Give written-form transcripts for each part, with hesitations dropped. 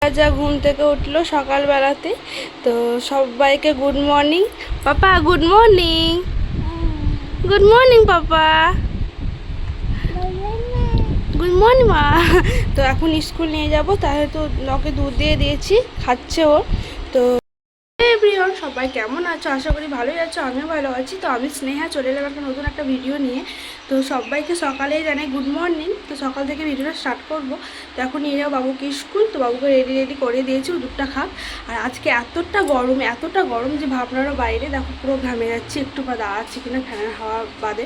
রাজা ঘুম থেকে উঠলো সকালবেলাতে। তো সবাইকে গুড মর্নিং পাপা। গুড মর্নিং, গুড মর্নিং পাপা, গুড মর্নিং মা। তো এখন স্কুল নিয়ে যাব, তাহলে তো ওকে দুধ দিয়ে দিয়েছি, খাচ্ছে ও। তো এভরিওয়ান, সবাই কেমন আছো? আশা করি ভালোই আছো, আমিও ভালো আছি। তো আমি স্নেহা চলে এলাম একটা নতুন একটা ভিডিও নিয়ে। তো সবাইকে সকালেই জানাই গুড মর্নিং। তো সকাল থেকে ভিডিওটা স্টার্ট করব। তো এখন নিয়ে যাবো বাবুকে স্কুল। তো বাবুকে রেডি করে দিয়েছি, দুধটা খাক। আর আজকে এতটা গরম যে ভাবনারও বাইরে। দেখো পুরো ঘামে যাচ্ছি, একটু বা দাঁড়াচ্ছি কিনা ফ্যানের হাওয়া বাদে।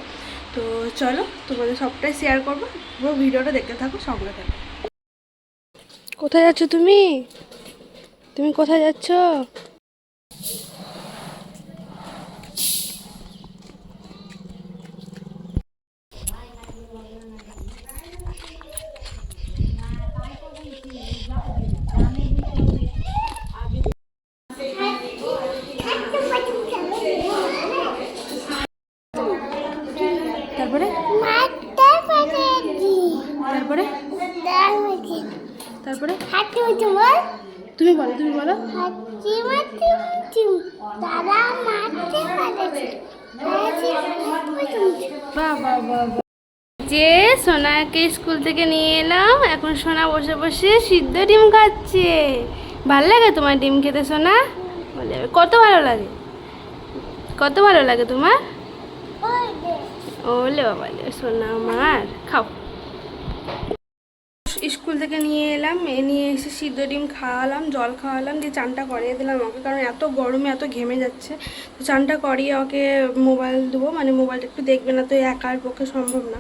তো চলো তোমাদের সবটাই শেয়ার করবো, পুরো ভিডিওটা দেখতে থাকো, সঙ্গে থাকো। কোথায় যাচ্ছ তুমি? তুমি কোথায় যাচ্ছ? তারপরে তারপরে তারপরে তুমি বলো, তুমি বলো। যে সোনাকে স্কুল থেকে নিয়ে এলাম, এখন সোনা বসে বসে সিদ্ধ ডিম খাচ্ছে। ভালো লাগে তোমার ডিম খেতে সোনা? বলে কত ভালো লাগে, কত ভালো লাগে তোমার? ওলে বাবা সোনা আমার, খাও। স্কুল থেকে নিয়ে এলাম, নিয়ে এসে সিদ্ধ ডিম খাওয়ালাম, জল খাওয়ালাম, দিয়ে চানটা করিয়ে দিলাম ওকে, কারণ এত গরমে এত ঘেমে যাচ্ছে। তো চানটা করিয়ে ওকে মোবাইল দেবো, মানে মোবাইলটা একটু দেখবে না, তো একার পক্ষে সম্ভব না।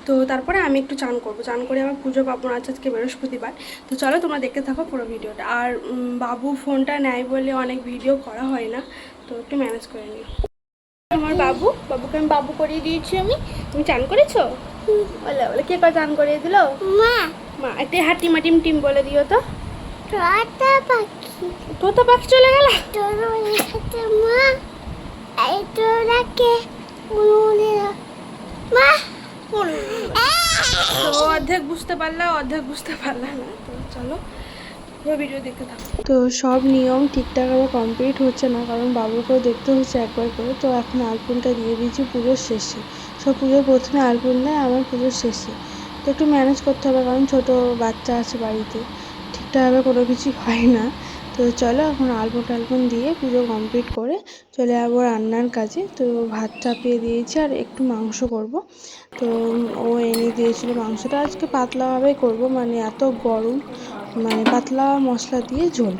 তো তারপরে আমি একটু চান করবো, চান করে আবার পুজো পাবো না, আজকে বৃহস্পতিবার। তো চলো তোমরা দেখতে থাকো পুরো ভিডিওটা। আর বাবু ফোনটা নেয় বলে অনেক ভিডিও করা হয় না, তো একটু ম্যানেজ করে নিও। আমার বাবুকে আমি বাবু করিয়ে দিয়েছি আমি। তুমি চান করেছো? বলে বলে কে চান করিয়ে দিল? মা। মা একটা হাঁটি মাটিম টিম বলে দিও তো। তোতা পাখি চলে গেল। তো অর্ধেক বুঝতে পারলাম, অর্ধেক বুঝতে পারলাম না। তো চলো পুরো ভিডিও দেখতে থাকো। তো সব নিয়ম ঠিকঠাক আবার কমপ্লিট হচ্ছে না, কারণ বাবুকেও দেখতে হচ্ছে একবার করে। তো এখন আলপনটা দিয়ে দিয়েছি পুজোর শেষে। সব পুজোর প্রথমে আলপন দেয়, আমার পুজোর শেষে। তো একটু ম্যানেজ করতে হবে, কারণ ছোটো বাচ্চা আছে বাড়িতে, ঠিকঠাকভাবে কোনো কিছুই হয় না। তো চলো এখন আলপন দিয়ে পুজো কমপ্লিট করে চলে যাবো রান্নার কাজে। তো ভাত চাপিয়ে দিয়েছি, আর একটু মাংস করব। তো ও এনে দিয়েছিলো মাংসটা, আজকে পাতলাভাবেই করব, মানে এত গরম, মানে পাতলা মশলা দিয়ে ঝোল।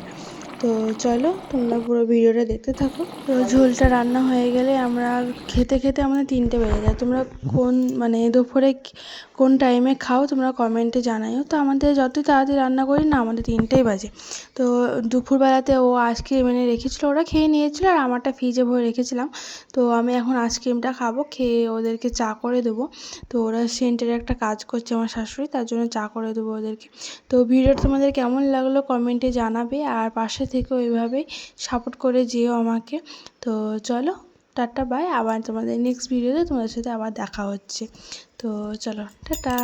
তো চলো তোমরা পুরো ভিডিওটা দেখতে থাকো। তো ঝোলটা রান্না হয়ে গেলে আমরা খেতে খেতে আমাদের 3টে বেজে যায়। তোমরা কোন মানে দুপুরে কোন টাইমে খাও তোমরা কমেন্টে জানাইও। তো আমাদের যতই তাড়াতাড়ি রান্না করি না, আমাদের 3টেই বাজে। তো দুপুরবেলাতে ও আইসক্রিম এনে রেখেছিলো, ওরা খেয়ে নিয়েছিলো, আর আমারটা ফ্রিজে ভরে রেখেছিলাম। তো আমি এখন আইসক্রিমটা খাবো, খেয়ে ওদেরকে চা করে দেবো। তো ওরা সেন্টারে একটা কাজ করছে আমার শাশুড়ি, তার জন্য চা করে দেবো ওদেরকে। তো ভিডিওটা তোমাদের কেমন লাগলো কমেন্টে জানাবে, আর পাশে থেকে ওইভাবেই সাপোর্ট করে যেও আমাকে। তো চলো টাটা বাই, আবার তোমাদের নেক্সট ভিডিওতে তোমাদের সাথে আবার দেখা হচ্ছে। তো চলো টাটা।